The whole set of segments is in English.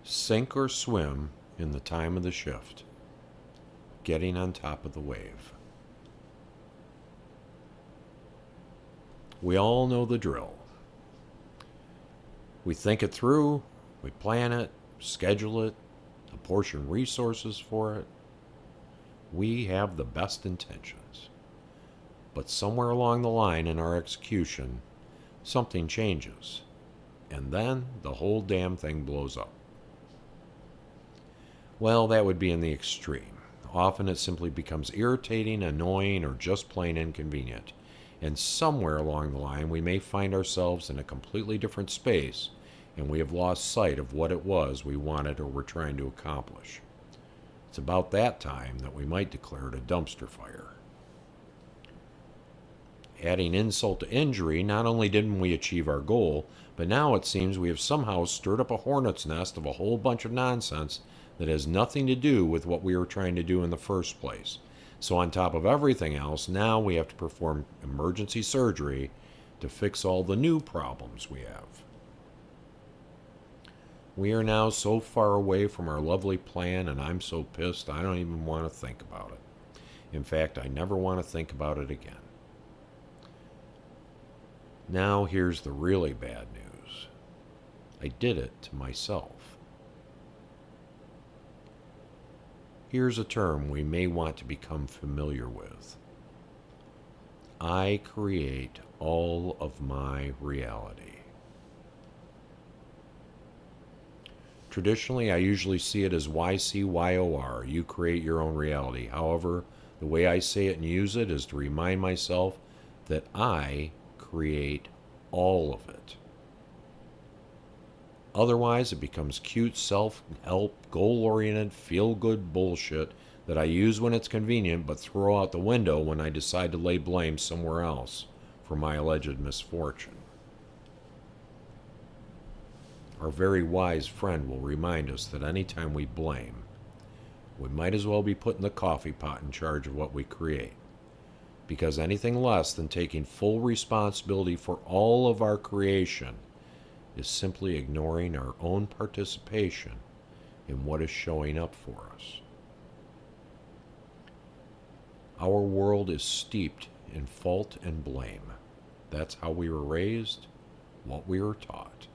Sink or swim in the time of the shift, getting on top of the wave. We all know the drill. We think it through, we plan it, schedule it, apportion resources for it. We have the best intentions. But somewhere along the line in our execution, something changes. And then the whole damn thing blows up. Well, that would be in the extreme. Often it simply becomes irritating, annoying, or just plain inconvenient. And somewhere along the line, we may find ourselves in a completely different space, and we have lost sight of what it was we wanted or were trying to accomplish. It's about that time that we might declare it a dumpster fire. Adding insult to injury, not only didn't we achieve our goal, but now it seems we have somehow stirred up a hornet's nest of a whole bunch of nonsense that has nothing to do with what we were trying to do in the first place. So, on top of everything else, now we have to perform emergency surgery to fix all the new problems we have. We are now so far away from our lovely plan, and I'm so pissed I don't even want to think about it. In fact, I never want to think about it again. Now, here's the really bad news. I did it to myself. Here's a term we may want to become familiar with. I create all of my reality. Traditionally, I usually see it as YCYOR. You create your own reality. However, the way I say it and use it is to remind myself that I create all of it. Otherwise, it becomes cute self-help, goal-oriented, feel-good bullshit that I use when it's convenient but throw out the window when I decide to lay blame somewhere else for my alleged misfortune. Our very wise friend will remind us that any time we blame, we might as well be putting the coffee pot in charge of what we create. Because anything less than taking full responsibility for all of our creation is simply ignoring our own participation in what is showing up for us. Our world is steeped in fault and blame. That's how we were raised, what we were taught.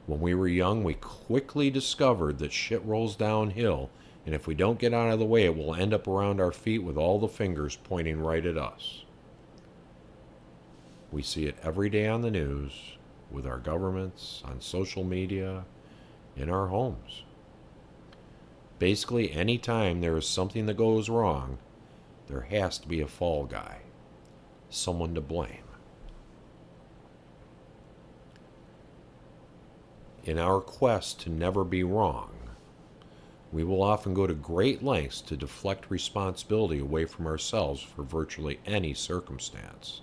When we were young, we quickly discovered that shit rolls downhill, and if we don't get out of the way, it will end up around our feet with all the fingers pointing right at us. We see it every day on the news, with our governments, on social media, in our homes. Basically, any time there is something that goes wrong, there has to be a fall guy, someone to blame. In our quest to never be wrong, we will often go to great lengths to deflect responsibility away from ourselves for virtually any circumstance.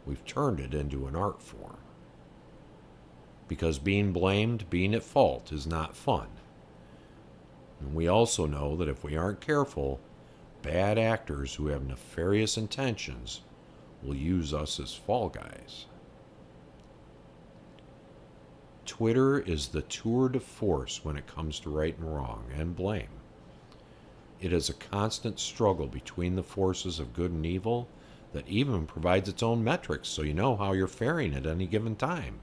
We've turned it into an art form. Because being blamed, being at fault, is not fun. And we also know that if we aren't careful, bad actors who have nefarious intentions will use us as fall guys. Twitter is the tour de force when it comes to right and wrong and blame. It is a constant struggle between the forces of good and evil that even provides its own metrics so you know how you're faring at any given time.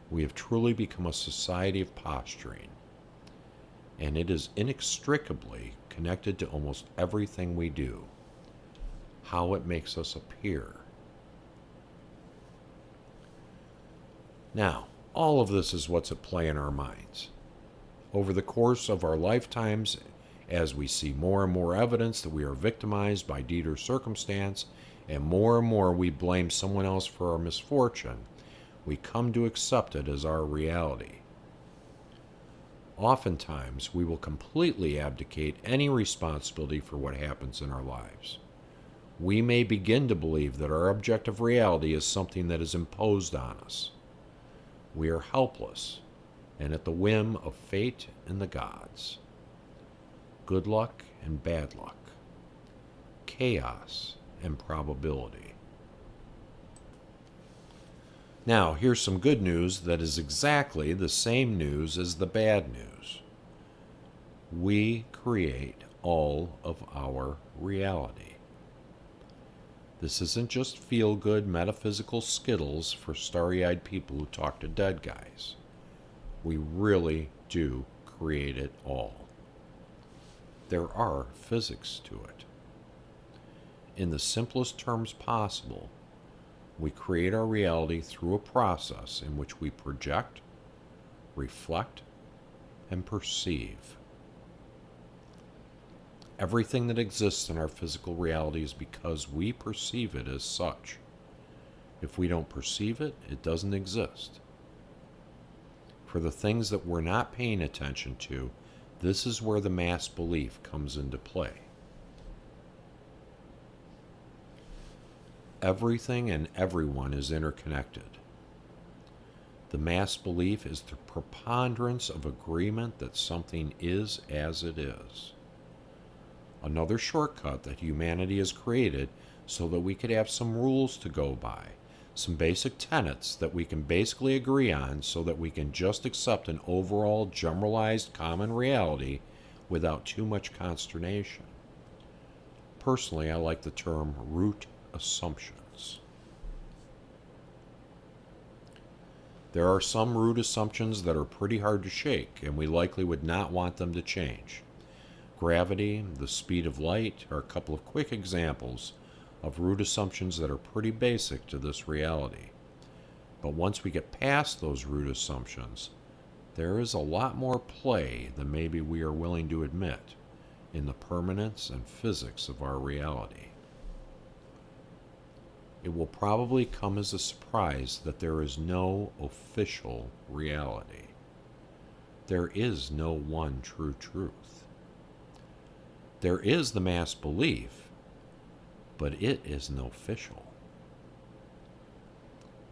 We have truly become a society of posturing, and it is inextricably connected to almost everything we do, how it makes us appear. Now, all of this is what's at play in our minds. Over the course of our lifetimes, as we see more and more evidence that we are victimized by deed or circumstance, and more we blame someone else for our misfortune, we come to accept it as our reality. Oftentimes, we will completely abdicate any responsibility for what happens in our lives. We may begin to believe that our objective reality is something that is imposed on us. We are helpless and at the whim of fate and the gods. Good luck and bad luck. Chaos and probability. Now, here's some good news that is exactly the same news as the bad news. We create all of our reality. This isn't just feel good metaphysical skittles for starry eyed people who talk to dead guys. We really do create it all. There are physics to it. In the simplest terms possible, we create our reality through a process in which we project, reflect, and perceive. Everything that exists in our physical reality is because we perceive it as such. If we don't perceive it, it doesn't exist. For the things that we're not paying attention to, this is where the mass belief comes into play. Everything and everyone is interconnected. The mass belief is the preponderance of agreement that something is as it is. Another shortcut that humanity has created so that we could have some rules to go by, some basic tenets that we can basically agree on so that we can just accept an overall generalized common reality without too much consternation. Personally, I like the term root assumptions. There are some root assumptions that are pretty hard to shake, and we likely would not want them to change. Gravity, the speed of light are a couple of quick examples of root assumptions that are pretty basic to this reality. But once we get past those root assumptions, there is a lot more play than maybe we are willing to admit in the permanence and physics of our reality. It will probably come as a surprise that there is no official reality. There is no one true truth. There is the mass belief, but it isn't official.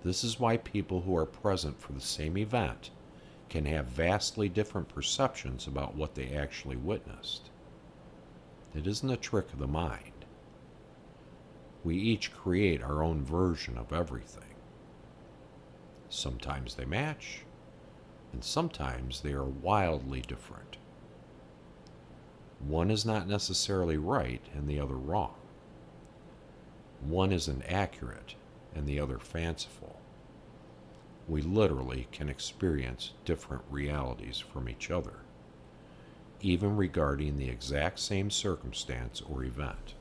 This is why people who are present for the same event can have vastly different perceptions about what they actually witnessed. It isn't a trick of the mind. We each create our own version of everything. Sometimes they match, and sometimes they are wildly different. One is not necessarily right and the other wrong. One isn't accurate and the other fanciful. We literally can experience different realities from each other, even regarding the exact same circumstance or event.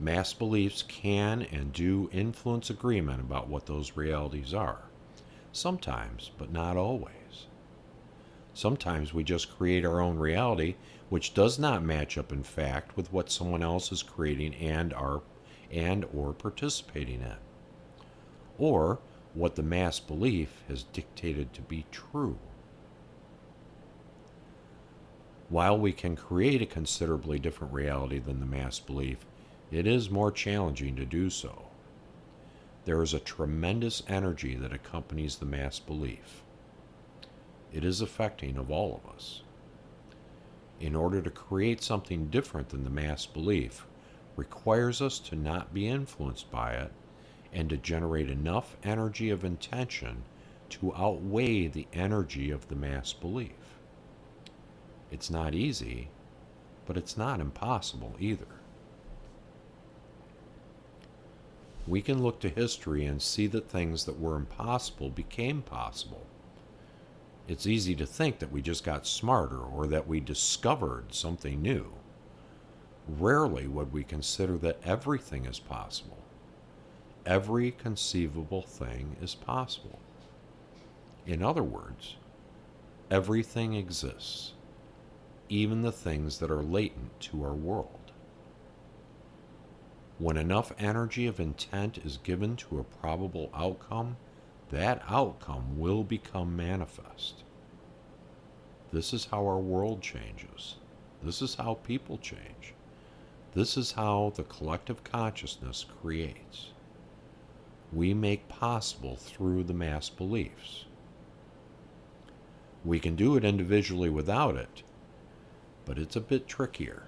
Mass beliefs can and do influence agreement about what those realities are. Sometimes, but not always. Sometimes we just create our own reality, which does not match up in fact with what someone else is creating and or participating in, or what the mass belief has dictated to be true. While we can create a considerably different reality than the mass belief, it is more challenging to do so. There is a tremendous energy that accompanies the mass belief. It is affecting of all of us. In order to create something different than the mass belief requires us to not be influenced by it and to generate enough energy of intention to outweigh the energy of the mass belief. It's not easy, but it's not impossible either. We can look to history and see that things that were impossible became possible. It's easy to think that we just got smarter or that we discovered something new. Rarely would we consider that everything is possible. Every conceivable thing is possible. In other words, everything exists, even the things that are latent to our world. When enough energy of intent is given to a probable outcome, that outcome will become manifest. This is how our world changes. This is how people change. This is how the collective consciousness creates. We make possible through the mass beliefs. We can do it individually without it, but it's a bit trickier.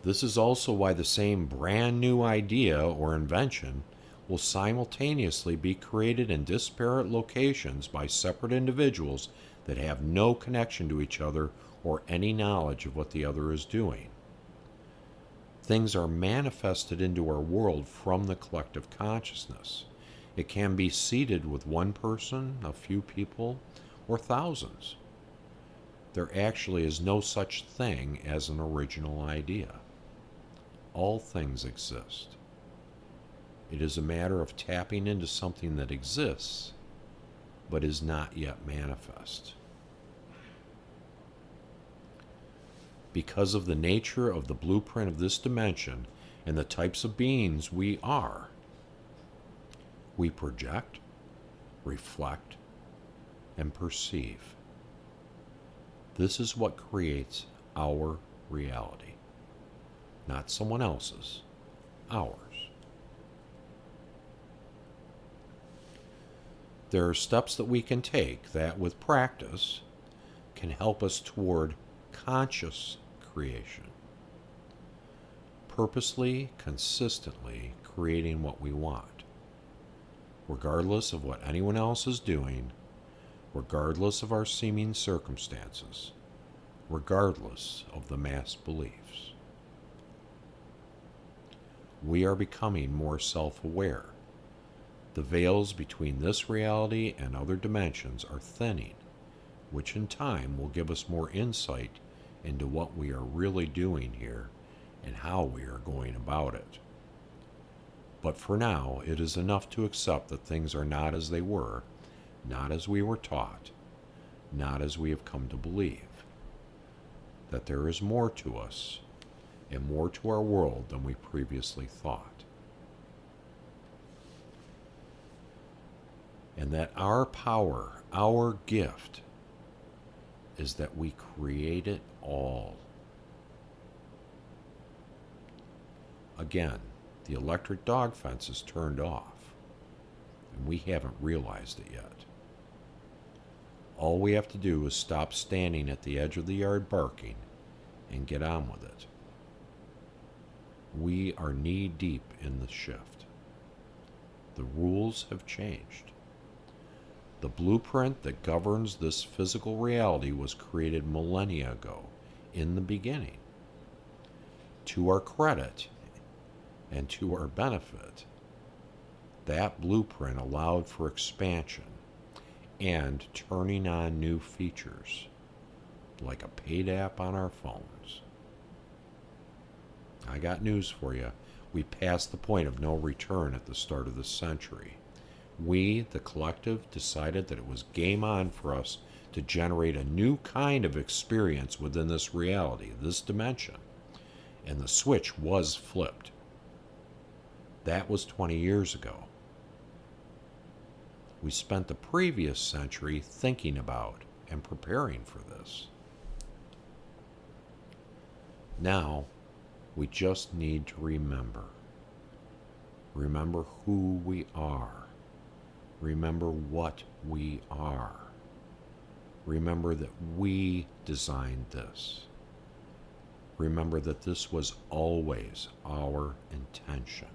This is also why the same brand new idea or invention will simultaneously be created in disparate locations by separate individuals that have no connection to each other or any knowledge of what the other is doing. Things are manifested into our world from the collective consciousness. It can be seeded with one person, a few people, or thousands. There actually is no such thing as an original idea. All things exist. It is a matter of tapping into something that exists, but is not yet manifest. Because of the nature of the blueprint of this dimension and the types of beings we are, we project, reflect, and perceive. This is what creates our reality, not someone else's, ours. There are steps that we can take that, with practice, can help us toward conscious creation. Purposely, consistently creating what we want, regardless of what anyone else is doing, regardless of our seeming circumstances, regardless of the mass beliefs. We are becoming more self-aware. The veils between this reality and other dimensions are thinning, which in time will give us more insight into what we are really doing here and how we are going about it. But for now, it is enough to accept that things are not as they were, not as we were taught, not as we have come to believe, that there is more to us and more to our world than we previously thought. And that our power, our gift, is that we create it all. Again, the electric dog fence is turned off, and we haven't realized it yet. All we have to do is stop standing at the edge of the yard barking and get on with it. We are knee-deep in the shift. The rules have changed. The blueprint that governs this physical reality was created millennia ago, in the beginning. To our credit and to our benefit, that blueprint allowed for expansion and turning on new features, like a paid app on our phones. I got news for you. We passed the point of no return at the start of this century. We, the collective, decided that it was game on for us to generate a new kind of experience within this reality, this dimension. And the switch was flipped. That was 20 years ago. We spent the previous century thinking about and preparing for this. Now, we just need to remember. Remember who we are. Remember what we are. Remember that we designed this. Remember that this was always our intention.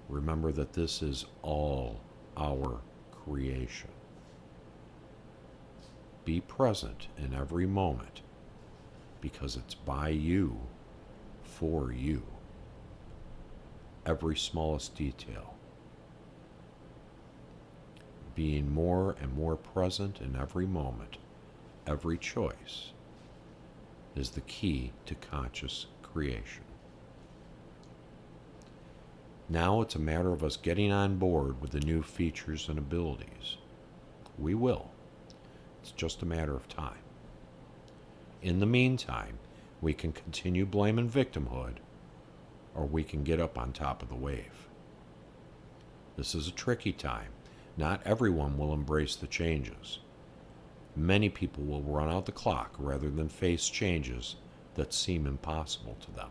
Remember that this is all our creation. Be present in every moment, because it's by you, for you. Every smallest detail. Being more and more present in every moment, every choice, is the key to conscious creation. Now it's a matter of us getting on board with the new features and abilities. We will. It's just a matter of time. In the meantime, we can continue blaming victimhood, or we can get up on top of the wave. This is a tricky time. Not everyone will embrace the changes. Many people will run out the clock rather than face changes that seem impossible to them.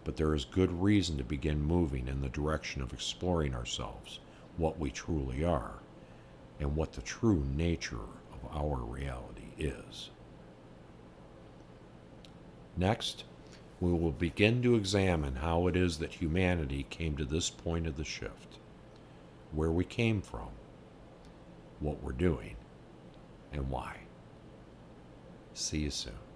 But there is good reason to begin moving in the direction of exploring ourselves, what we truly are, and what the true nature of our reality is. Next, we will begin to examine how it is that humanity came to this point of the shift, where we came from, what we're doing, and why. See you soon.